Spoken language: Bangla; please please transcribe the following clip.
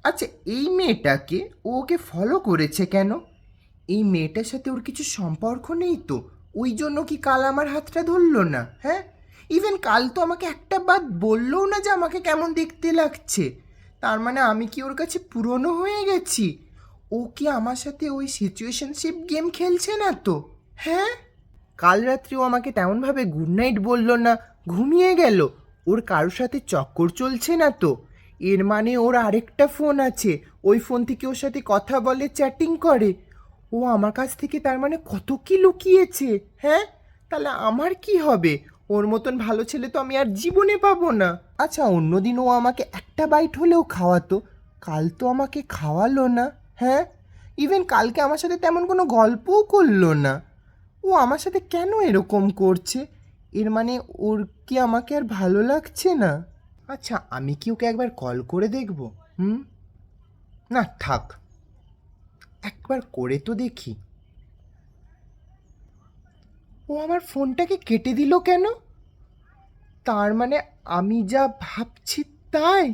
আচ্ছা, এই মেয়েটাকে ওকে ফলো করেছে কেন? এই মেয়েটার সাথে ওর কিছু সম্পর্ক নেই তো? ওই জন্য কি কাল আমার হাতটা ধরলো না? হ্যাঁ, ইভেন কাল তো আমাকে একটা বার বললোও না যে আমাকে কেমন দেখতে লাগছে। তার মানে আমি কি ওর কাছে পুরনো হয়ে গেছি? ও কি আমার সাথে ওই সিচুয়েশনশিপ গেম খেলছে না তো? হ্যাঁ, কাল রাত্রিও আমাকে তেমনভাবে গুড নাইট বললো না, ঘুমিয়ে গেল। ওর কারোর সাথে চক্কর চলছে না তো? এর মানে ওর আরেকটা ফোন আছে, ওই ফোন থেকে ওর সাথে কথা বলে, চ্যাটিং করে। ও আমার কাছ থেকে তার মানে কত কি লুকিয়েছে। হ্যাঁ, তাহলে আমার কি হবে? ওর মতন ভালো ছেলে তো আমি আর জীবনে পাবো না। আচ্ছা, অন্যদিন ও আমাকে একটা বাইট হলেও খাওয়াতো, কাল তো আমাকে খাওয়ালো না। হ্যাঁ, ইভেন কালকে আমার সাথে তেমন কোনো গল্পও করলো না। ও আমার সাথে কেন এরকম করছে? এর মানে ওর কি আমাকে আর ভালো লাগছে না? আচ্ছা, আমি কি ওকে একবার কল করে দেখব? হুম, না থাক, একবার করে তো দেখি। ও আমার ফোনটাকে কেটে দিল কেন? তার মানে আমি যা ভাবছি তাই?